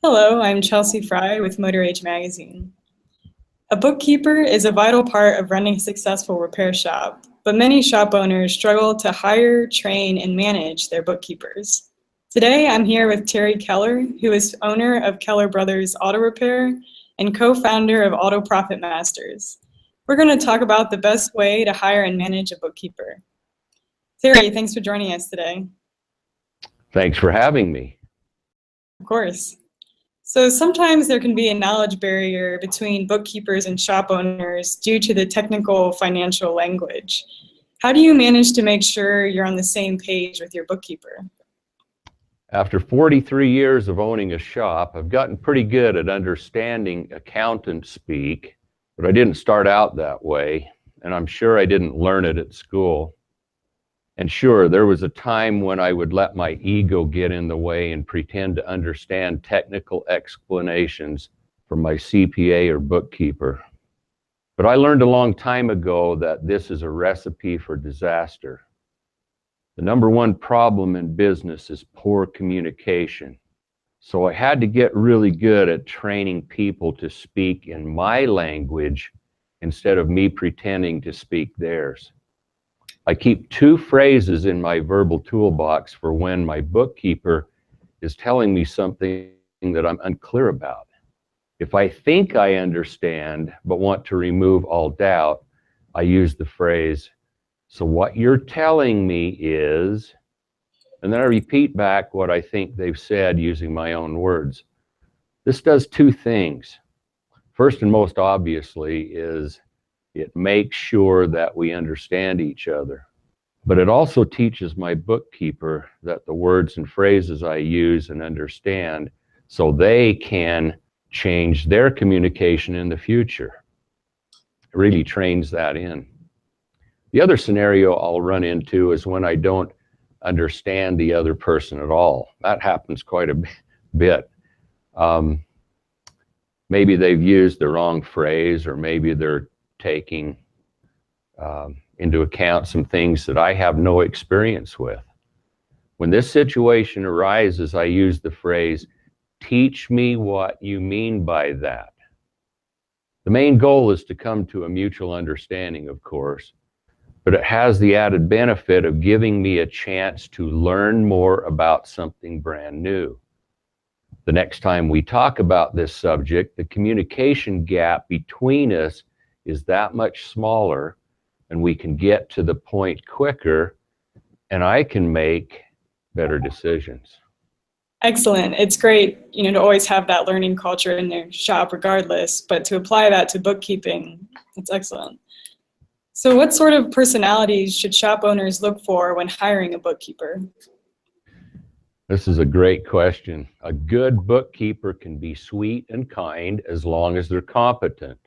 Hello, I'm Chelsea Fry with Motor Age Magazine. A bookkeeper is a vital part of running a successful repair shop, but many shop owners struggle to hire, train, and manage their bookkeepers. Today, I'm here with Terry Keller, who is owner of Keller Brothers Auto Repair and co-founder of Auto Profit Masters. We're going to talk about the best way to hire and manage a bookkeeper. Terry, thanks for joining us today. Thanks for having me. Of course. So sometimes there can be a knowledge barrier between bookkeepers and shop owners due to the technical financial language. How do you manage to make sure you're on the same page with your bookkeeper? After 43 years of owning a shop, I've gotten pretty good at understanding accountant speak, but I didn't start out that way, and I'm sure I didn't learn it at school. And sure, there was a time when I would let my ego get in the way and pretend to understand technical explanations from my CPA or bookkeeper. But I learned a long time ago that this is a recipe for disaster. The number one problem in business is poor communication. So I had to get really good at training people to speak in my language instead of me pretending to speak theirs. I keep two phrases in my verbal toolbox for when my bookkeeper is telling me something that I'm unclear about. If I think I understand but want to remove all doubt, I use the phrase, "So what you're telling me is," and then I repeat back what I think they've said using my own words. This does two things. First and most obviously is it makes sure that we understand each other. But it also teaches my bookkeeper that the words and phrases I use and understand so they can change their communication in the future. It really trains that in. The other scenario I'll run into is when I don't understand the other person at all. That happens quite a bit. Maybe they've used the wrong phrase, or maybe they're taking into account some things that I have no experience with. When this situation arises, I use the phrase, "Teach me what you mean by that." The main goal is to come to a mutual understanding, of course, but it has the added benefit of giving me a chance to learn more about something brand new. The next time we talk about this subject, the communication gap between us is that much smaller, and we can get to the point quicker, and I can make better decisions. Excellent. It's great, to always have that learning culture in their shop regardless, but to apply that to bookkeeping, it's excellent. So what sort of personalities should shop owners look for when hiring a bookkeeper? This is a great question. A good bookkeeper can be sweet and kind as long as they're competent.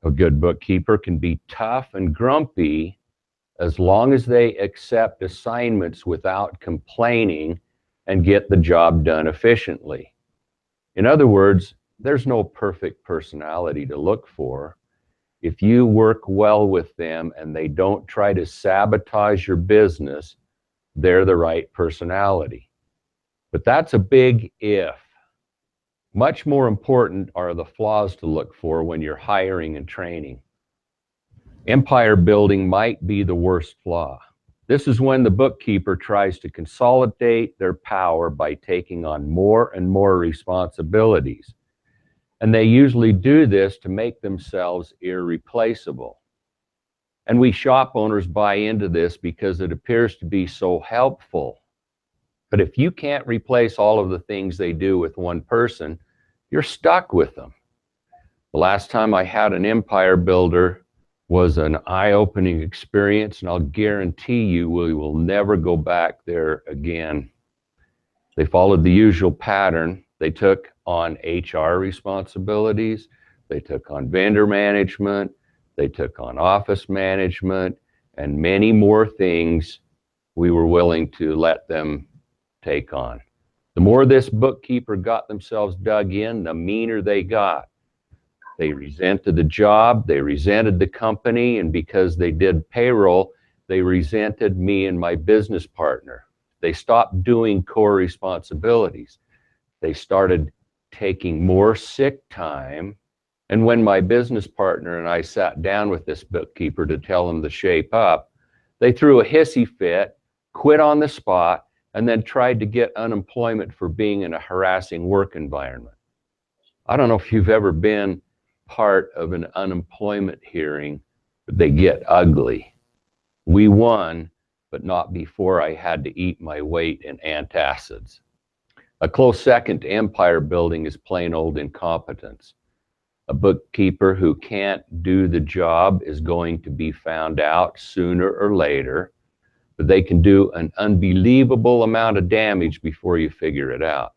A good bookkeeper can be tough and grumpy as long as they accept assignments without complaining and get the job done efficiently. In other words, there's no perfect personality to look for. If you work well with them and they don't try to sabotage your business, they're the right personality. But that's a big if. Much more important are the flaws to look for when you're hiring and training. Empire building might be the worst flaw. This is when the bookkeeper tries to consolidate their power by taking on more and more responsibilities. And they usually do this to make themselves irreplaceable. And we shop owners buy into this because it appears to be so helpful. But if you can't replace all of the things they do with one person, you're stuck with them. The last time I had an empire builder was an eye-opening experience, and I'll guarantee you we will never go back there again. They followed the usual pattern. They took on HR responsibilities, they took on vendor management, they took on office management, and many more things we were willing to let them take on. The more this bookkeeper got themselves dug in, the meaner they got. They resented the job, they resented the company, and because they did payroll, they resented me and my business partner. They stopped doing core responsibilities. They started taking more sick time. And when my business partner and I sat down with this bookkeeper to tell him to shape up, they threw a hissy fit, quit on the spot, and then tried to get unemployment for being in a harassing work environment. I don't know if you've ever been part of an unemployment hearing, but they get ugly. We won, but not before I had to eat my weight in antacids. A close second to empire building is plain old incompetence. A bookkeeper who can't do the job is going to be found out sooner or later, but they can do an unbelievable amount of damage before you figure it out.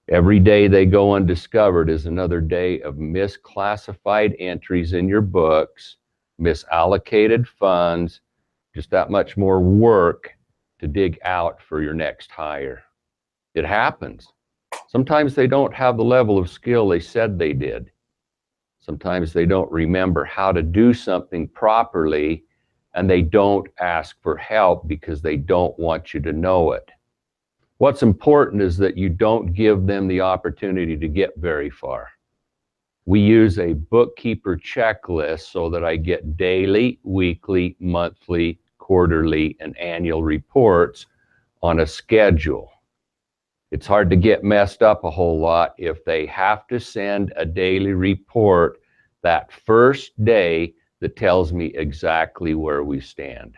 Every day they go undiscovered is another day of misclassified entries in your books, misallocated funds, just that much more work to dig out for your next hire. It happens. Sometimes they don't have the level of skill they said they did. Sometimes they don't remember how to do something properly, and they don't ask for help because they don't want you to know it. What's important is that you don't give them the opportunity to get very far. We use a bookkeeper checklist so that I get daily, weekly, monthly, quarterly, and annual reports on a schedule. It's hard to get messed up a whole lot if they have to send a daily report that first day that tells me exactly where we stand.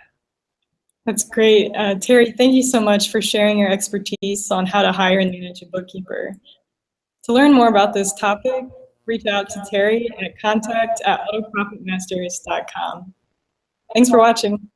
That's great. Terry, thank you so much for sharing your expertise on how to hire and manage a bookkeeper. To learn more about this topic, reach out to Terry at contact@autoprofitmasters.com. Thanks for watching.